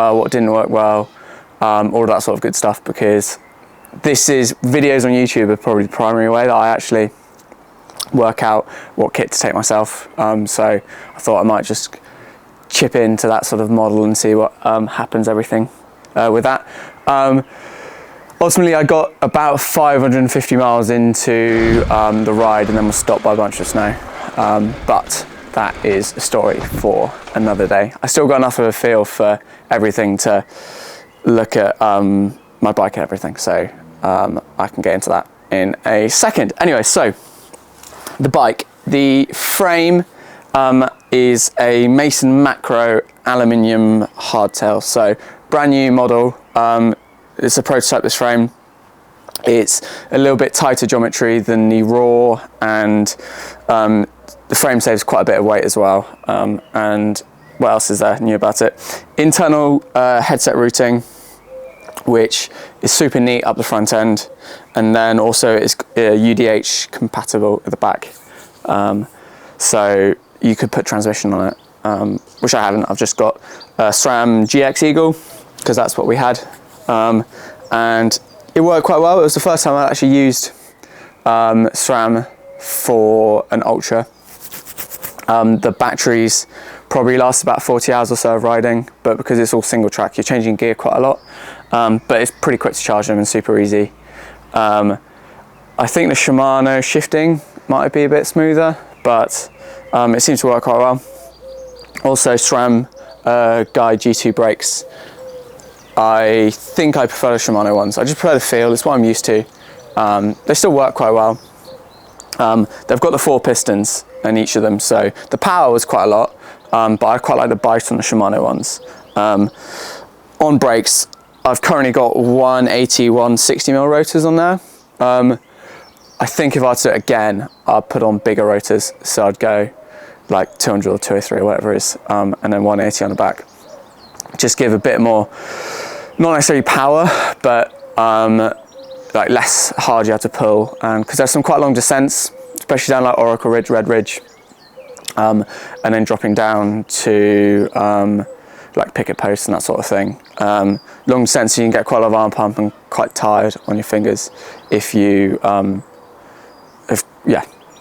well, what didn't work well, all of that sort of good stuff, because videos on YouTube are probably the primary way that I actually work out what kit to take myself. So I thought I might just chip into that sort of model and see what happens with that. Ultimately, I got about 550 miles into the ride and then was stopped by a bunch of snow. But that is a story for another day. I still got enough of a feel for everything to look at my bike and everything, so I can get into that in a second. Anyway, so the bike, the frame is a Mason Macro aluminium hardtail, so brand new model. It's a prototype, this frame. It's a little bit tighter geometry than the Raw, and the frame saves quite a bit of weight as well. And what else is there new about it? Internal headset routing, which is super neat up the front end, and then also it's UDH compatible at the back. So you could put transmission on it, which I haven't. I've just got SRAM GX Eagle, because that's what we had. And it worked quite well. It was the first time I actually used SRAM for an ultra. The batteries probably last about 40 hours or so of riding, but because it's all single track, you're changing gear quite a lot. But it's pretty quick to charge them and super easy. I think the Shimano shifting might be a bit smoother, but it seems to work quite well. Also SRAM Guide G2 brakes. I think I prefer the Shimano ones. I just prefer the feel, it's what I'm used to. They still work quite well. They've got the 4 pistons in each of them, so the power was quite a lot, but I quite like the bite on the Shimano ones. On brakes, I've currently got 180, 160mm rotors on there. I think if I were to do it again, I'd put on bigger rotors, so I'd go like 200 or 203 or whatever it is, and then 180 on the back. Just give a bit more, not necessarily power, but like less hard you have to pull, and because there's some quite long descents, especially down like Oracle Ridge, Red Ridge, and then dropping down to like picket posts and that sort of thing. Long descents, you can get quite a lot of arm pump and quite tired on your fingers if you,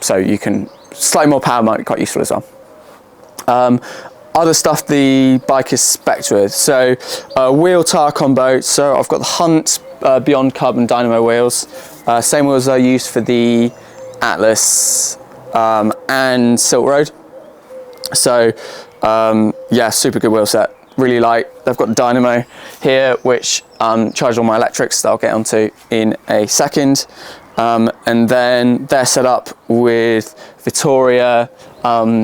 so you can, slightly more power might be quite useful as well. Other stuff the bike is spec'd with, so wheel tire combo. So I've got the Hunt Beyond Carbon Dynamo wheels, same wheels I used for the Atlas and Silk Road. So yeah, super good wheel set, really light. They've got the dynamo here, which charges all my electrics that I'll get onto in a second. And then they're set up with Vittoria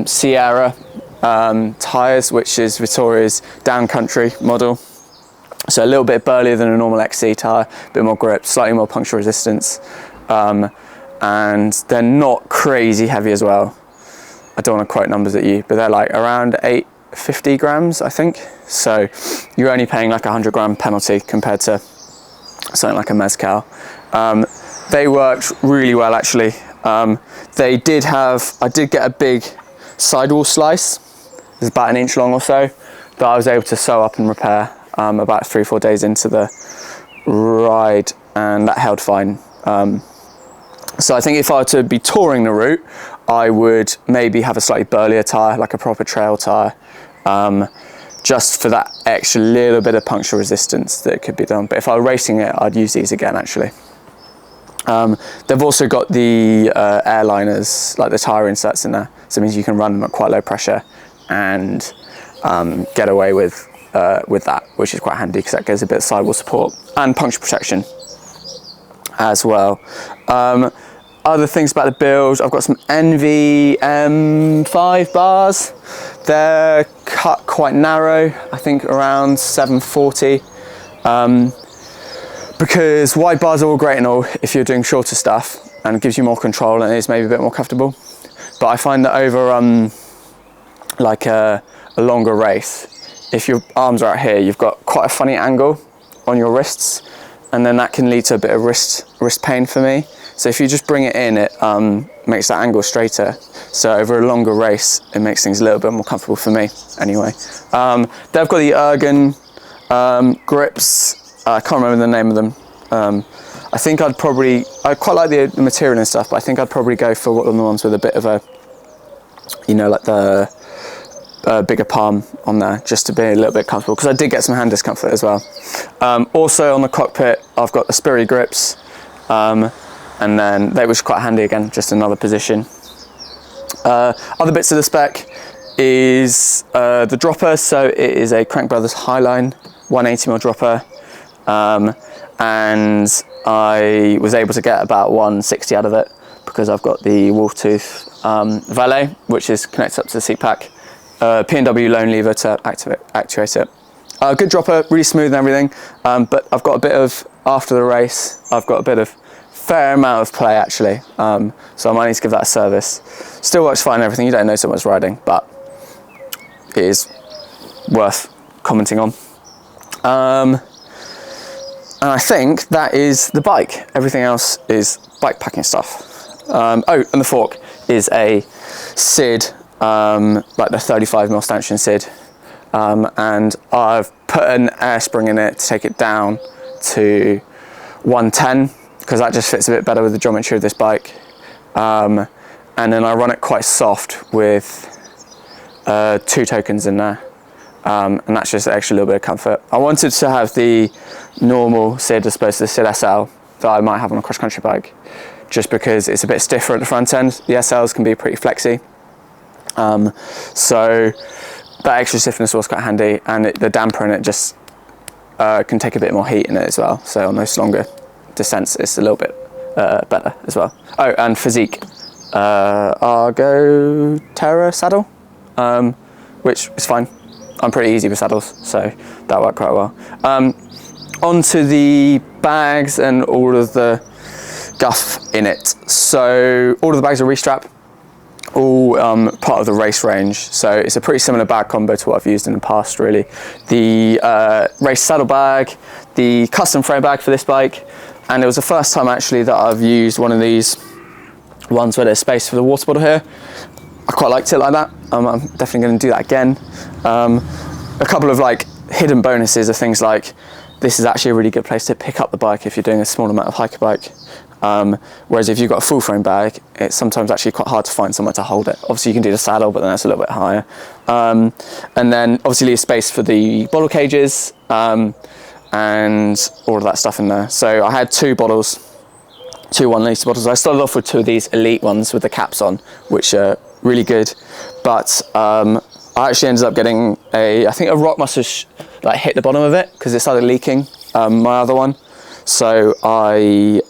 Sierra tyres, which is Vittoria's downcountry model. So a little bit burlier than a normal XC tyre, a bit more grip, slightly more puncture resistance, and they're not crazy heavy as well. I don't want to quote numbers at you, but they're like around 850 grams, I think. So you're only paying like a 100-gram penalty compared to something like a Mezcal. They worked really well actually. I did get a big sidewall slice. It's about an inch long or so that I was able to sew up and repair about 3-4 days into the ride, and that held fine. So I think if I were to be touring the route, I would maybe have a slightly burlier tyre, like a proper trail tyre, just for that extra little bit of puncture resistance that could be done. But if I were racing it, I'd use these again actually. They've also got the airliners, like the tyre inserts in there, so it means you can run them at quite low pressure and get away with that, which is quite handy because that gives a bit of sidewall support and puncture protection as well. Other things about the build, I've got some NV M5 bars. They're cut quite narrow, I think around 740. Because wide bars are all great and all if you're doing shorter stuff, and it gives you more control and it's maybe a bit more comfortable. But I find that over like a longer race, if your arms are out here, you've got quite a funny angle on your wrists, and then that can lead to a bit of wrist pain for me. So if you just bring it in, it makes that angle straighter. So over a longer race, it makes things a little bit more comfortable for me anyway. They've got the Ergen Grips, I can't remember the name of them. I think I quite like the material and stuff, but I think I'd probably go for one of the ones with a bit of a, you know, like the bigger palm on there, just to be a little bit comfortable, because I did get some hand discomfort as well. Also on the cockpit, I've got the Spiri grips, and then they was quite handy again, just another position. Other bits of the spec is the dropper. So it is a Crank Brothers Highline 180mm dropper, and I was able to get about 160 out of it because I've got the Wolftooth valet, which is connected up to the seat pack. P&W loan lever to actuate it. Good dropper, really smooth and everything, but I've got a bit of, after the race, I've got a bit of fair amount of play actually, so I might need to give that a service. Still works fine and everything, you don't know so much riding, but it is worth commenting on. And I think that is the bike. Everything else is bike packing stuff. Oh, and the fork is a SID, like the 35mm stanchion SID, and I've put an air spring in it to take it down to 110, because that just fits a bit better with the geometry of this bike. And then I run it quite soft with 2 tokens in there, and that's just an extra little bit of comfort. I wanted to have the normal SID as opposed to the SID SL that I might have on a cross-country bike, just because it's a bit stiffer at the front end. The SLs can be pretty flexy, so that extra stiffness was quite handy, and the damper in it just can take a bit more heat in it as well, so on those longer descents it's a little bit better as well. Oh, and Physique Argo Terra saddle, which is fine. I'm pretty easy with saddles, so that worked quite well. Onto the bags and all of the guff in it. So all of the bags are restrap, all part of the race range. So it's a pretty similar bag combo to what I've used in the past, really. The race saddle bag, the custom frame bag for this bike, and it was the first time actually that I've used one of these ones where there's space for the water bottle here. I quite liked it like that. I'm definitely going to do that again. A couple of like hidden bonuses are things like this is actually a really good place to pick up the bike if you're doing a small amount of hiker bike. Whereas if you've got a full frame bag, it's sometimes actually quite hard to find somewhere to hold it. Obviously you can do the saddle, but then that's a little bit higher. And then obviously leave space for the bottle cages, and all of that stuff in there. So I had 2 bottles, 2 1-litre bottles. I started off with 2 of these elite ones with the caps on, which are really good, but I actually ended up getting I think a rock must have like hit the bottom of it because it started leaking, my other one. So I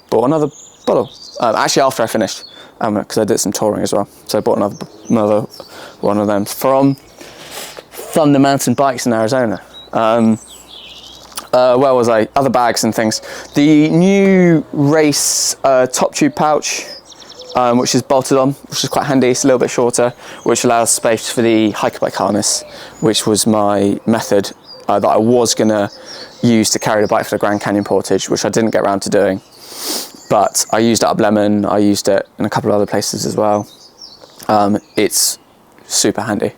bought another bottle, actually after I finished, because I did some touring as well. So I bought another one of them from Thunder Mountain Bikes in Arizona. Where was I? Other bags and things. The new race top tube pouch, which is bolted on, which is quite handy. It's a little bit shorter, which allows space for the hiker bike harness, which was my method that I was gonna use to carry the bike for the Grand Canyon portage, which I didn't get around to doing. But I used it up Lemon, I used it in a couple of other places as well. It's super handy.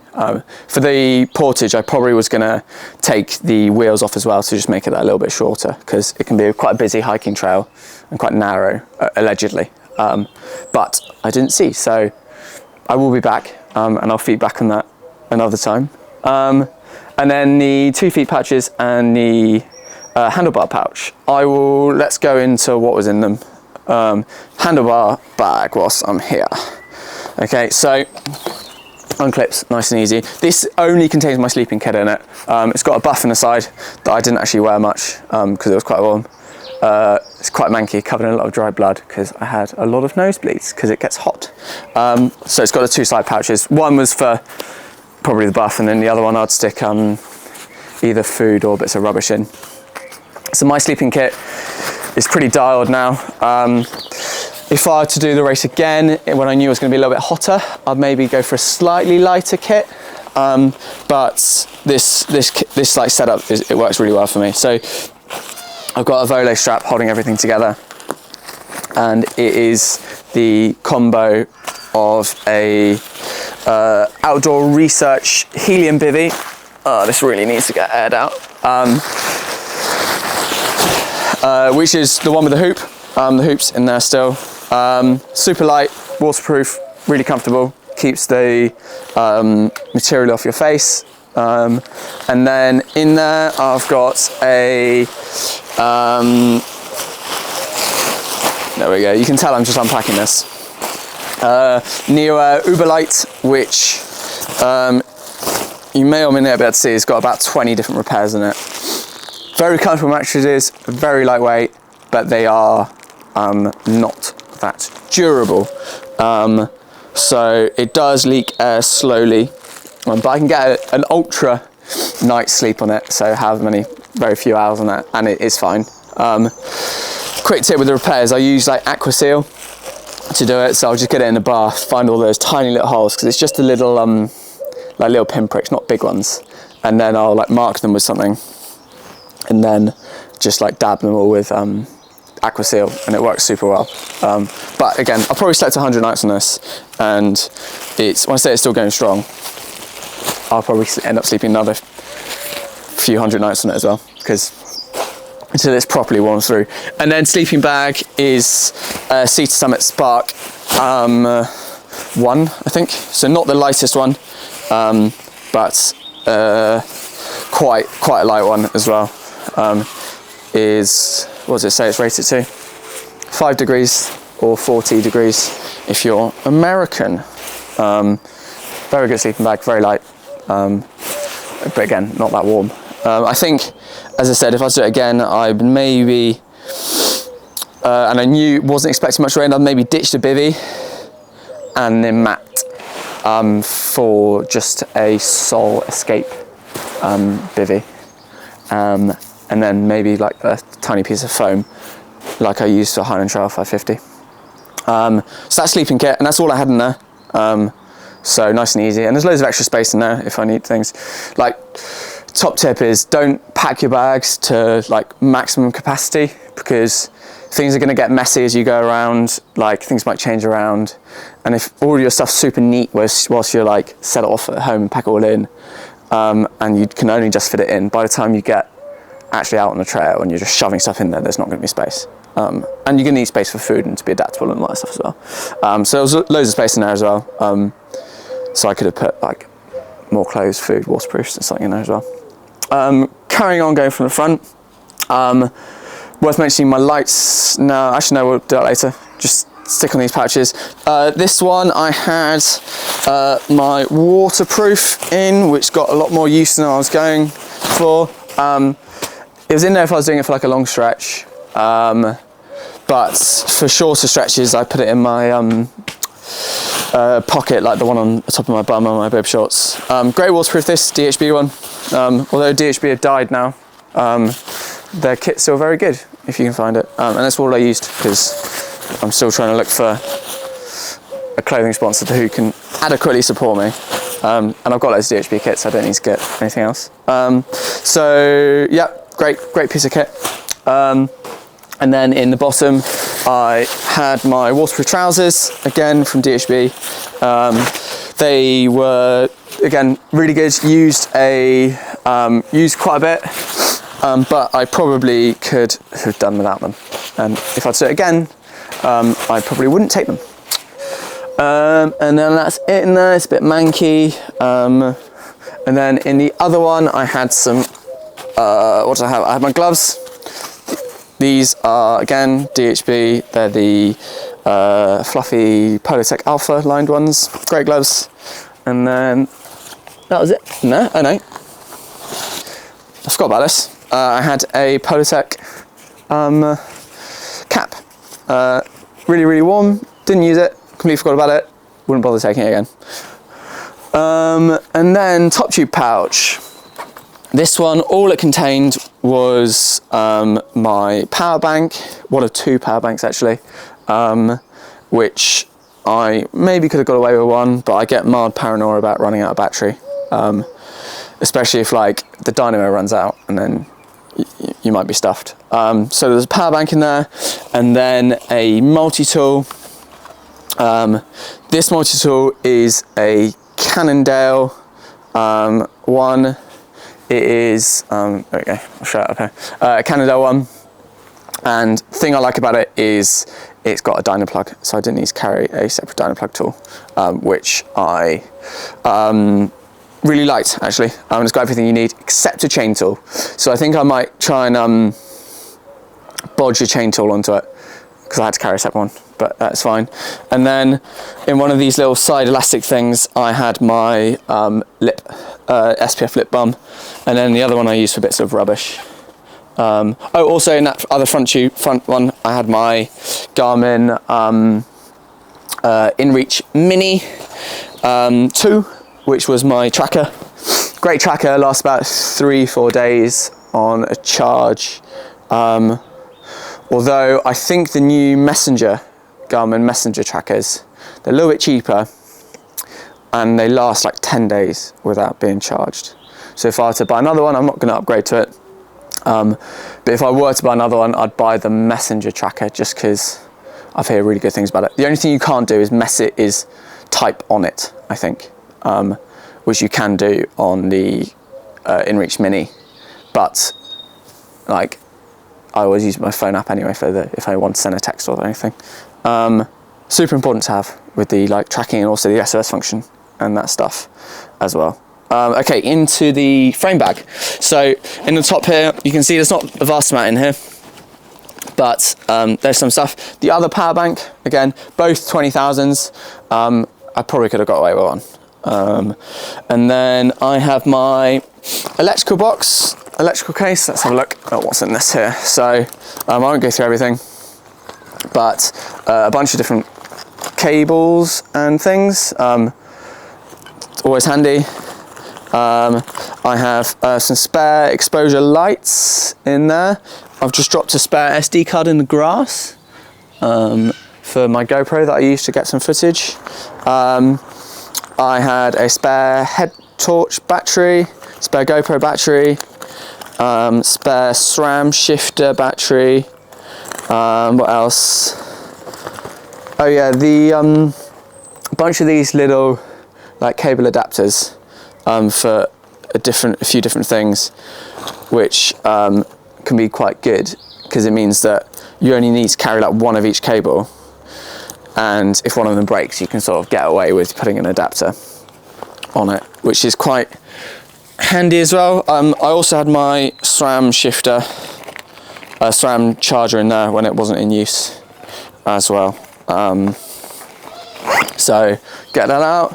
For the portage, I probably was gonna take the wheels off as well to just make it that a little bit shorter, because it can be quite a busy hiking trail and quite narrow, allegedly. But I didn't see, so I will be back, and I'll feedback on that another time. And then the 2 feet pouches and the handlebar pouch. Let's go into what was in them. Handlebar bag whilst I'm here. Okay, so unclips, nice and easy. This only contains my sleeping kit in it. It's got a buff in the side that I didn't actually wear much because it was quite warm. It's quite manky, covered in a lot of dry blood because I had a lot of nosebleeds because it gets hot. So it's got the 2 side pouches. One was for probably the buff, and then the other one I'd stick either food or bits of rubbish in. So my sleeping kit is pretty dialed now. If I were to do the race again, when I knew it was going to be a little bit hotter, I'd maybe go for a slightly lighter kit. But this like setup, it works really well for me. So I've got a Vole strap holding everything together, and it is the combo of a Outdoor Research Helium bivvy. This really needs to get aired out. which is the one with the hoop. The hoop's in there still. Super light, waterproof, really comfortable, keeps the material off your face. And then in there I've got a, there we go, you can tell I'm just unpacking this. Neo Uberlight, which you may or may not be able to see, it's got about 20 different repairs in it. Very comfortable mattresses, very lightweight, but they are not that durable. So it does leak air slowly, but I can get an ultra night's sleep on it, so have very few hours on it, and it is fine. Quick tip with the repairs, I use like Aqua Seal to do it, so I'll just get it in the bath, find all those tiny little holes, because it's just a little like little pinpricks, not big ones, and then I'll like mark them with something, and then just like dab them all with Aqua Seal, and it works super well. But again, I've probably slept 100 nights on this, and it's, when I say it's still going strong, I'll probably end up sleeping another few hundred nights on it as well, because until it's properly worn through. And then sleeping bag is Sea to Summit Spark 1, I think. So not the lightest one, but quite a light one as well. Is, what does it say it's rated to? 5 degrees or 40 degrees if you're American. Very good sleeping bag, very light, but again, not that warm. I think, as I said, if I was to do it again, I'd maybe, and I wasn't expecting much rain, I'd maybe ditch the bivvy and then mat for just a sole escape bivvy. And then maybe like a tiny piece of foam like I used for Highland Trail 550. So that's sleeping kit, and that's all I had in there. So nice and easy, and there's loads of extra space in there if I need things. Like, top tip is don't pack your bags to like maximum capacity, because things are going to get messy as you go around, like things might change around, and if all your stuff's super neat whilst you're like set it off at home and pack it all in, and you can only just fit it in, by the time you get actually out on the trail and you're just shoving stuff in there, there's not going to be space. And you're going to need space for food and to be adaptable and all that stuff as well. So there was loads of space in there as well. So I could have put like more clothes, food, waterproofs and something in there as well. Carrying on, going from the front, worth mentioning my lights. No, actually no, we'll do that later. Just stick on these pouches. This one I had my waterproof in, which got a lot more use than I was going for. It was in there if I was doing it for like a long stretch, but for shorter stretches I put it in my pocket, like the one on the top of my bum on my bib shorts. Great waterproof, this DHB one. Although DHB have died now, their kit's still very good if you can find it. And that's all I used, because I'm still trying to look for a clothing sponsor who can adequately support me. And I've got loads of DHB kits, so I don't need to get anything else. So yeah, great piece of kit. And then in the bottom, I had my waterproof trousers, again from DHB. They were, again, really good. Used quite a bit, but I probably could have done without them. And if I'd do it again, I probably wouldn't take them. And then that's it in there. It's a bit manky. And then in the other one, I had some. What did I have? I had my gloves. These are, again, DHB. They're the fluffy Polotech Alpha lined ones. Great gloves. And then that was it. No, I know. I forgot about this. I had a Polotech cap. Really, really warm. Didn't use it. Completely forgot about it. Wouldn't bother taking it again. And then top tube pouch. This one, all it contained was my power bank, one of 2 power banks actually, which I maybe could have got away with one, but I get mild paranoia about running out of battery, especially if like the dynamo runs out and then you might be stuffed. So there's a power bank in there, and then a multi-tool. This multi-tool is a Cannondale one. It is, there we go, I'll show it up here, a Canada one. And the thing I like about it is it's got a dyno plug, so I didn't need to carry a separate dyno plug tool, which I really liked, actually. It's got everything you need except a chain tool. So I think I might try and bodge a chain tool onto it, because I had to carry a separate one, but that's fine. And then in one of these little side elastic things, I had my SPF lip balm, and then the other one I used for bits of rubbish. Also in that other front one, I had my Garmin InReach Mini 2, which was my tracker. Great tracker, lasts about 3-4 days on a charge. Although I think the new Garmin Messenger trackers, they're a little bit cheaper and they last like 10 days without being charged. So if I were to buy another one, I'm not going to upgrade to it. But if I were to buy another one, I'd buy the Messenger tracker just because I've heard really good things about it. The only thing you can't do is type on it, I think, which you can do on the InReach Mini. But like, I always use my phone app anyway if I want to send a text or anything. Super important to have with the tracking and also the SOS function and that stuff as well. Okay, into the frame bag. So in the top here, you can see there's not a vast amount in here, but there's some stuff. The other power bank, again, both 20,000s. I probably could have got away with one. And then I have my electrical case. Let's have a look at what's in this here. So I won't go through everything, but a bunch of different cables and things. Always handy. I have some spare exposure lights in there. I've just dropped a spare SD card in the grass for my GoPro that I used to get some footage. I had a spare head torch battery, spare GoPro battery, spare SRAM shifter battery. What else? Oh yeah, a bunch of these little cable adapters for a few different things, which can be quite good because it means that you only need to carry one of each cable, and if one of them breaks, you can sort of get away with putting an adapter on it, which is quite handy as well. I also had my SRAM shifter, SRAM charger in there when it wasn't in use as well. So get that out.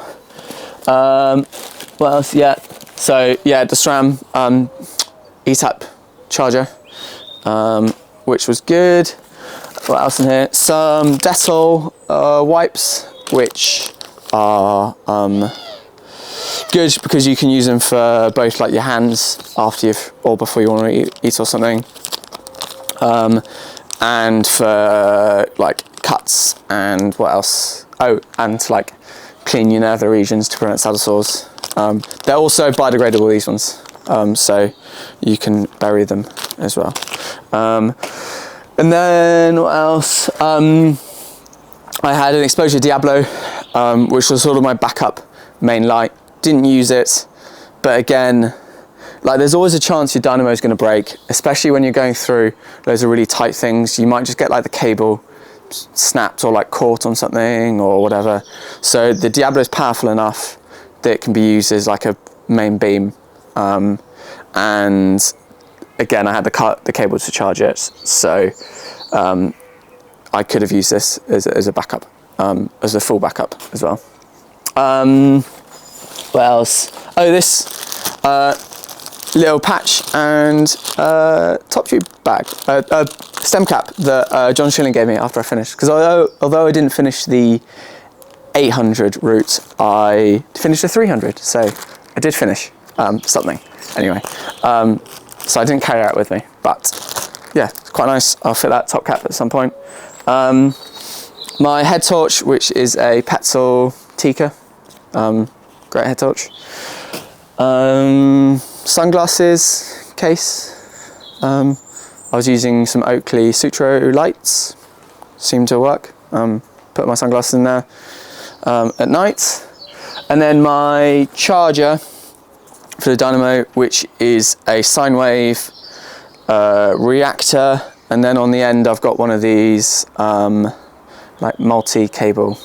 What else? Yeah. So yeah, the SRAM ETAP charger, which was good. What else in here? Some Dettol wipes, which are good because you can use them for both your hands after or before you want to eat or something, and for cuts and what else? Oh, and to clean your nether regions to prevent saddle sores. They're also biodegradable, these ones, so you can bury them as well. And then what else? I had an exposure Diablo, which was sort of my backup main light. Didn't use it, but again, there's always a chance your dynamo is going to break, especially when you're going through loads of really tight things. You might just get the cable snapped or caught on something or whatever. So the Diablo is powerful enough that it can be used as a main beam. And again, I had the cable to charge it, so I could have used this as a backup, as a full backup as well. What else? Oh, this little patch and top tube bag, stem cap that John Schilling gave me after I finished. Because although I didn't finish the 800 route, I finished the 300, so I did finish something anyway. So I didn't carry it with me, but yeah, it's quite nice. I'll fit that top cap at some point. My head torch, which is a Petzl Tika, great head torch. Sunglasses case. I was using some Oakley Sutro lights, seemed to work. Put my sunglasses in there at night. And then my charger, for the dynamo, which is a sine wave reactor, and then on the end I've got one of these like multi-cable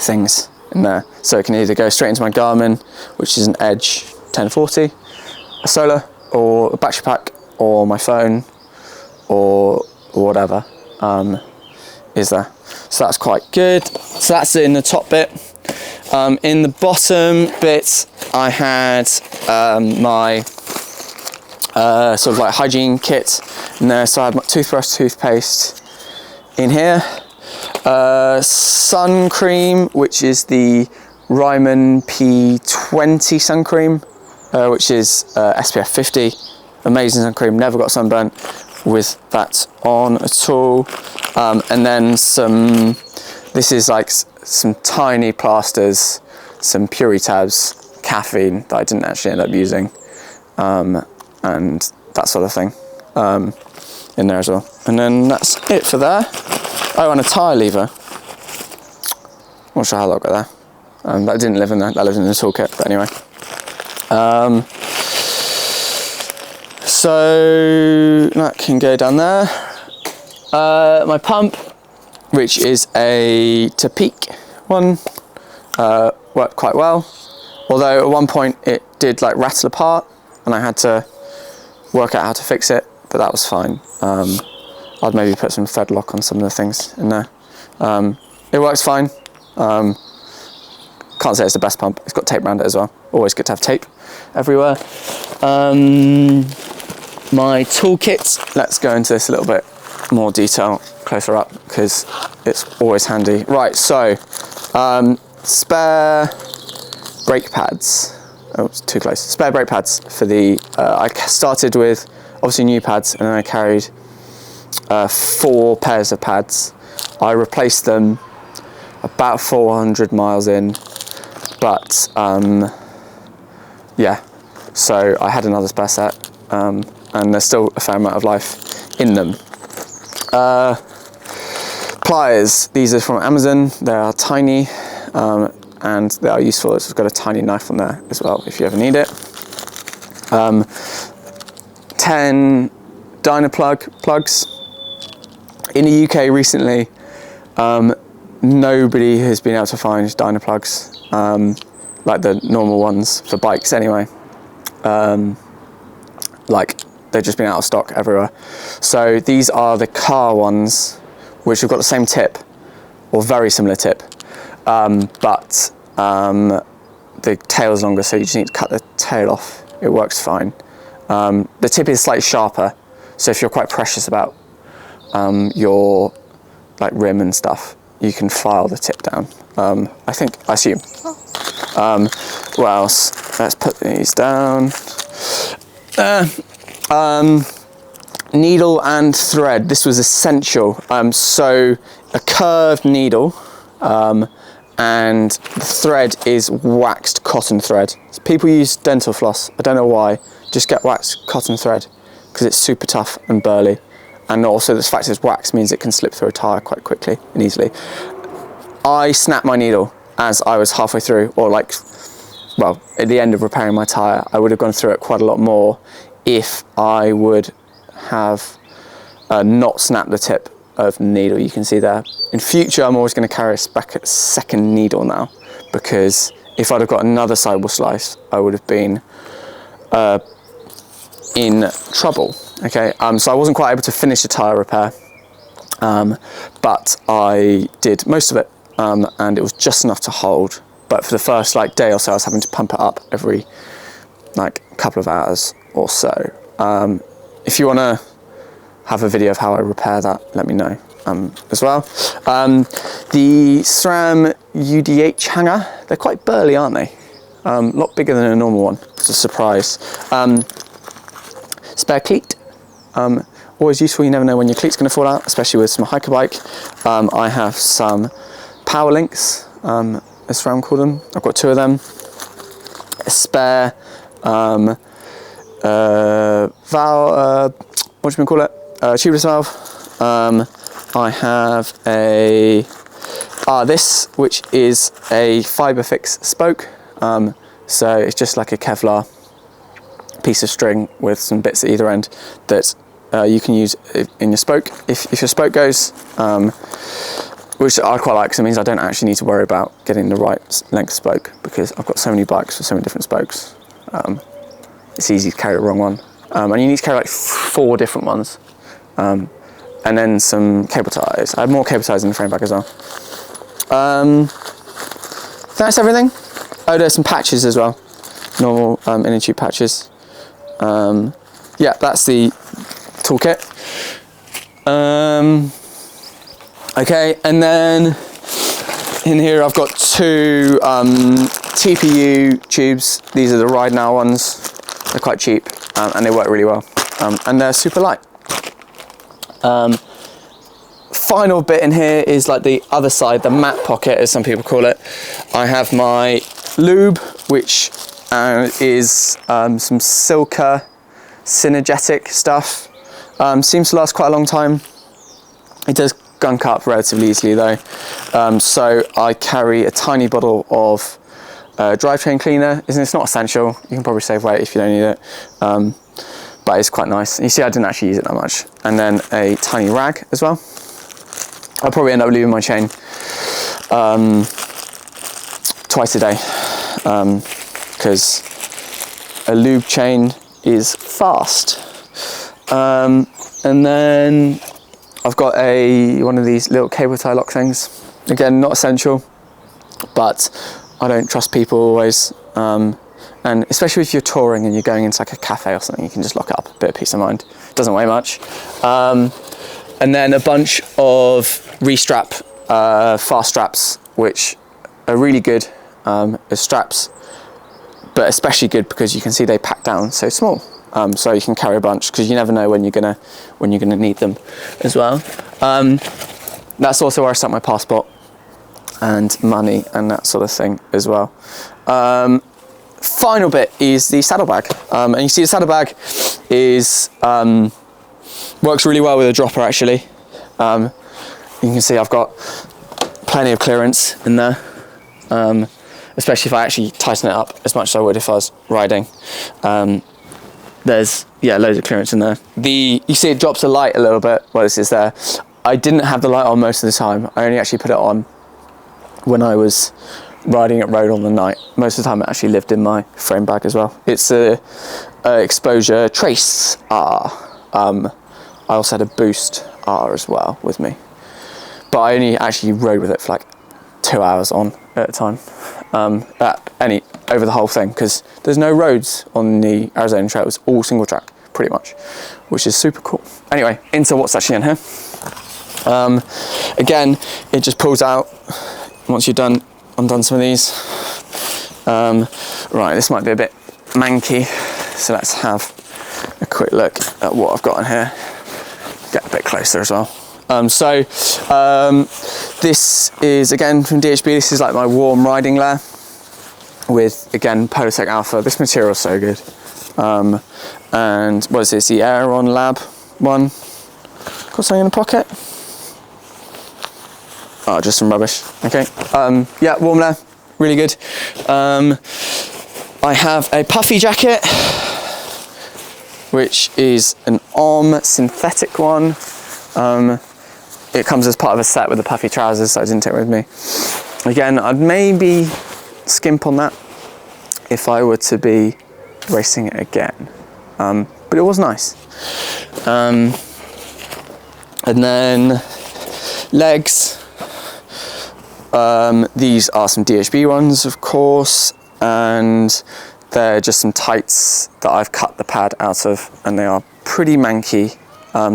things in there, so it can either go straight into my Garmin, which is an Edge 1040, a solar, or a battery pack, or my phone, or whatever is there. So that's quite good. So that's in the top bit. In the bottom bit I had my sort of like hygiene kit in there. So I had my toothbrush, toothpaste in here, sun cream, which is the Ryman P20 sun cream, which is SPF 50. Amazing sun cream, never got sunburnt with that on at all. And then some, this is like some tiny plasters, some Puri tabs, caffeine that I didn't actually end up using, and that sort of thing in there as well. And then that's it for there. Oh, and a tyre lever. Not sure how that got there. That didn't live in there, that lived in the toolkit, but anyway. So that can go down there. My pump, which is a Tapeak one, worked quite well. Although at one point it did like rattle apart and I had to work out how to fix it, but that was fine. I'd maybe put some thread lock on some of the things in there. It works fine. Can't say it's the best pump. It's got tape around it as well. Always good to have tape everywhere. My toolkit, let's go into this a little bit more detail closer up because it's always handy. Right, so spare brake pads. Oh, it's too close. Spare brake pads for the, I started with obviously new pads and then I carried 4 pairs of pads. I replaced them about 400 miles in, but yeah, so I had another spare set, and there's still a fair amount of life in them. Pliers, these are from Amazon. They are tiny, and they are useful. It's got a tiny knife on there as well if you ever need it. 10 Dynaplug plugs. In the UK recently, nobody has been able to find Dynaplugs, like the normal ones for bikes anyway. Like they've just been out of stock everywhere. So these are the car ones, which have got the same tip, or very similar tip, but the tail is longer, so you just need to cut the tail off. It works fine. The tip is slightly sharper, so if you're quite precious about your like rim and stuff, you can file the tip down. I assume. What else? Let's put these down. Needle and thread. This was essential. So a curved needle, and the thread is waxed cotton thread. So people use dental floss. I don't know why. Just get waxed cotton thread because it's super tough and burly. And also the fact it's wax means it can slip through a tyre quite quickly and easily. I snapped my needle as I was halfway through, or like, well, at the end of repairing my tyre. I would have gone through it quite a lot more if I would have not snapped the tip of the needle. You can see there. In future, I'm always going to carry a second needle now, because if I'd have got another sidewall slice, I would have been in trouble. Okay, so I wasn't quite able to finish the tyre repair, but I did most of it, and it was just enough to hold. But for the first like day or so, I was having to pump it up every like couple of hours or so. If you want to have a video of how I repair that, let me know as well. The SRAM UDH hanger, they're quite burly, aren't they? A lot bigger than a normal one. It's a surprise. Spare cleat. Always useful. You never know when your cleat's going to fall out, especially with some hiker bike. I have some power links, as SRAM call them. I've got 2 of them. A spare valve, what do you call it? Tubeless valve. I have a this, which is a fibre fix spoke. So it's just like a Kevlar piece of string with some bits at either end that you can use in your spoke if your spoke goes, which I quite like because it means I don't actually need to worry about getting the right length spoke, because I've got so many bikes with so many different spokes. It's easy to carry the wrong one, and you need to carry like 4 different ones, and then some cable ties. I have more cable ties in the frame bag as well. That's everything. Oh, there's some patches as well, normal inner tube patches. Yeah, that's the toolkit. Okay, and then in here I've got 2 TPU tubes. These are the Ride Now ones. They're quite cheap, and they work really well, and they're super light. Final bit in here is like the other side, the mat pocket, as some people call it. I have my lube, which is some Silka synergetic stuff. Seems to last quite a long time. It does gunk up relatively easily though. So I carry a tiny bottle of drivetrain cleaner. It's not essential. You can probably save weight if you don't need it. But it's quite nice. You see, I didn't actually use it that much. And then a tiny rag as well. I'll probably end up lubing my chain twice a day, because a lube chain is fast. And then I've got one of these little cable tie lock things. Again, not essential, but I don't trust people always. And especially if you're touring and you're going into like a cafe or something, you can just lock it up, a bit of peace of mind. Doesn't weigh much. And then a bunch of restrap fast straps, which are really good as straps, but especially good because you can see they pack down so small. So you can carry a bunch, because you never know when you're gonna need them as well. That's also where I stuck my passport and money and that sort of thing as well. Final bit is the saddlebag, and you see the saddlebag is works really well with a dropper actually. You can see I've got plenty of clearance in there, especially if I actually tighten it up as much as I would if I was riding. There's loads of clearance in there. You see it drops the light a little bit while this is there. I didn't have the light on most of the time. I only actually put it on when I was riding at road on the night. Most of the time it actually lived in my frame bag as well. It's a Exposure Trace R. I also had a Boost R as well with me, but I only actually rode with it for like 2 hours on at a time, over the whole thing, because there's no roads on the Arizona Trail. It's all single track pretty much, which is super cool. Anyway, into what's actually in here. Again, it just pulls out once you've undone some of these. Right, this might be a bit manky, so let's have a quick look at what I've got in here. Get a bit closer as well. This is again from DHB. This is like my warm riding layer with, again, Polartec Alpha. This material is so good. And what is this? The Aeron Lab one. Got something in the pocket? Oh, just some rubbish. Okay. Yeah, warm layer, really good. I have a puffy jacket, which is an OM synthetic one. It comes as part of a set with the puffy trousers, so I didn't take it with me. Again, I'd maybe skimp on that if I were to be racing it again, but it was nice. And then legs, these are some DHB ones, of course, and they're just some tights that I've cut the pad out of, and they are pretty manky.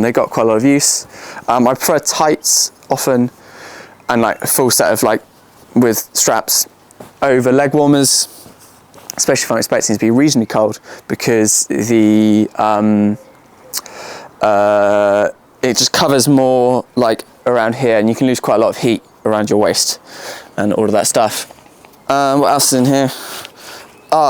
They got quite a lot of use. I prefer tights often, and like a full set of like with straps over leg warmers, especially if I'm expecting it to be reasonably cold, because it just covers more like around here, and you can lose quite a lot of heat around your waist and all of that stuff. What else is in here?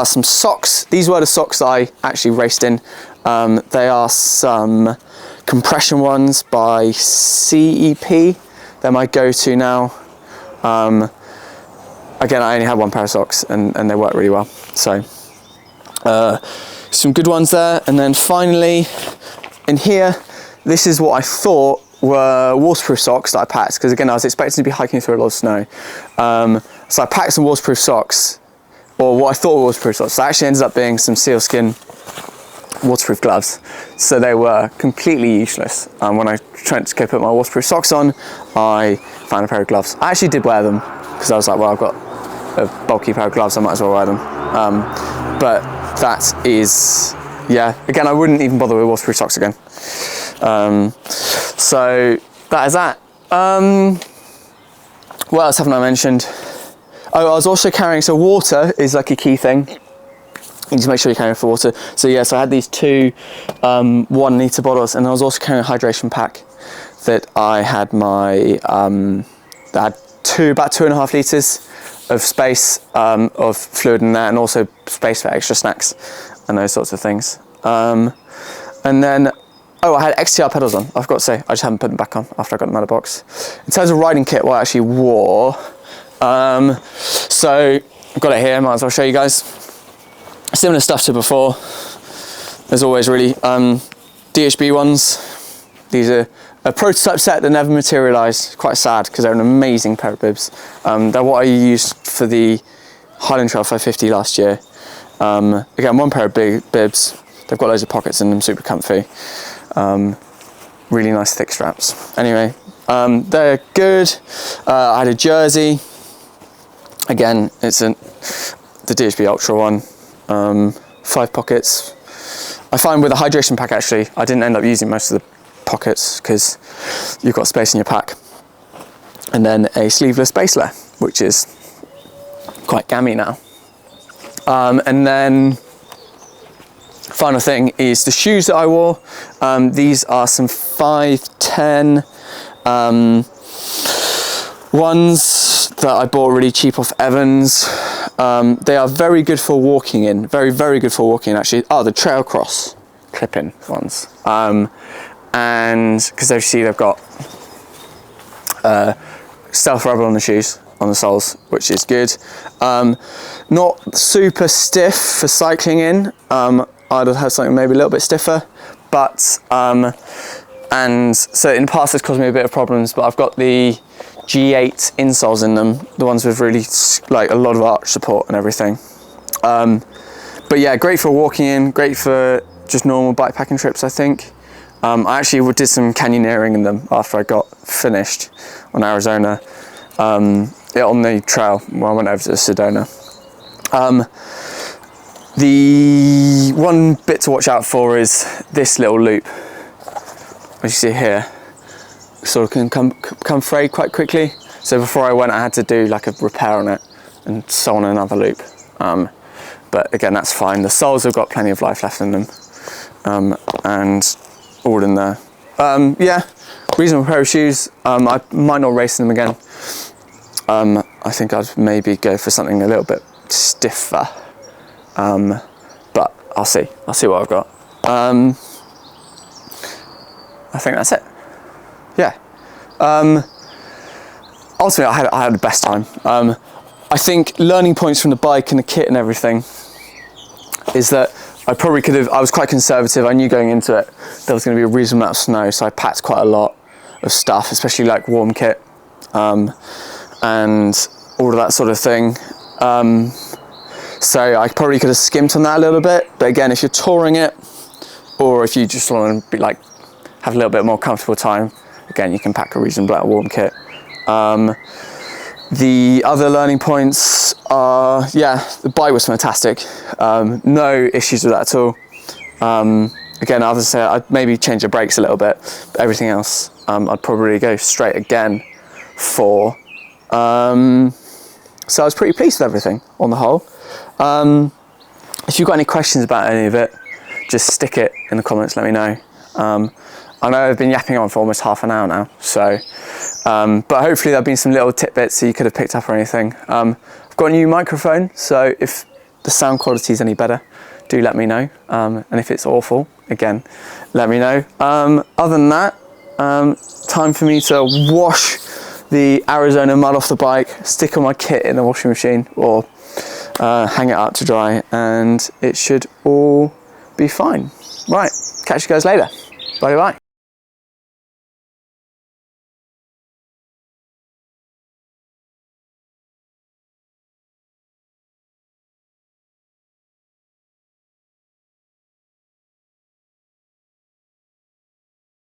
Some socks. These were the socks that I actually raced in. They are some compression ones by CEP. They're my go-to now. Again, I only had one pair of socks, and they work really well. So some good ones there. And then finally, in here, this is what I thought were waterproof socks that I packed, because again, I was expecting to be hiking through a lot of snow. So I packed some waterproof socks, or what I thought were waterproof socks. So it actually ended up being some sealskin waterproof gloves. So they were completely useless. When I tried to go put my waterproof socks on, I found a pair of gloves. I actually did wear them, because I was like, well, I've got a bulky pair of gloves, I might as well wear them. But that is, yeah, again, I wouldn't even bother with waterproof socks again. So that is that. What else haven't I mentioned? Oh, I was also carrying, so water is like a key thing. You need to make sure you're carrying for water. So yeah, so I had these two 1 litre bottles, and I was also carrying a hydration pack that I had my, that had about 2.5 litres of space of fluid in there, and also space for extra snacks and those sorts of things. And then, oh, I had XTR pedals on, I forgot to say. I just haven't put them back on after I got them out of the box. In terms of riding kit, what I actually wore, so I've got it here, might as well show you guys. Similar stuff to before. There's always really DHB ones. These are a prototype set that never materialised. Quite sad, because they're an amazing pair of bibs. They're what I used for the Highland Trail 550 last year. Again, one pair of big bibs. They've got loads of pockets in them, super comfy. Really nice thick straps. Anyway, they're good. I had a jersey. Again, it's the DHB Ultra one. 5 pockets. I find with a hydration pack, actually, I didn't end up using most of the pockets because you've got space in your pack. And then a sleeveless base layer, which is quite gammy now. And then final thing is the shoes that I wore. These are some 510 ones that I bought really cheap off Evans. They are very good for walking in, very, very good for walking in, actually. Oh, the Trail Cross clip-in ones. And because as you see, they've got stealth rubber on the shoes, on the soles, which is good. Not super stiff for cycling in. I'd have had something maybe a little bit stiffer, but and so in the past it's caused me a bit of problems, but I've got the G8 insoles in them, the ones with really like a lot of arch support and everything. But yeah, great for walking in, great for just normal bikepacking trips, I think. I actually did some canyoneering in them after I got finished on Arizona, on the trail when I went over to Sedona. The one bit to watch out for is this little loop, as you see here. Sort of can come frayed quite quickly. So before I went, I had to do like a repair on it and sew on another loop. But again, that's fine. The soles have got plenty of life left in them, and all in there. Yeah, reasonable pair of shoes. I might not race in them again. I think I'd maybe go for something a little bit stiffer. But I'll see what I've got. I think that's it. Yeah. Ultimately, I had the best time. I think learning points from the bike and the kit and everything is that I probably could have, I was quite conservative. I knew going into it there was going to be a reasonable amount of snow, so I packed quite a lot of stuff, especially like warm kit, and all of that sort of thing. So I probably could have skimped on that a little bit, but again, if you're touring it, or if you just want to be like, have a little bit more comfortable time, again, you can pack a reasonable amount of warm kit. The other learning points are, yeah, the bike was fantastic. No issues with that at all. Again, I would say I'd maybe change the brakes a little bit, but everything else, I'd probably go straight again for. So I was pretty pleased with everything on the whole. If you've got any questions about any of it, just stick it in the comments, let me know. I know I've been yapping on for almost half an hour now, so, but hopefully there've been some little tidbits that you could have picked up or anything. I've got a new microphone, so if the sound quality is any better, do let me know. And if it's awful, again, let me know. Other than that, time for me to wash the Arizona mud off the bike, stick all my kit in the washing machine, or hang it up to dry, and it should all be fine. Right, catch you guys later. Bye bye.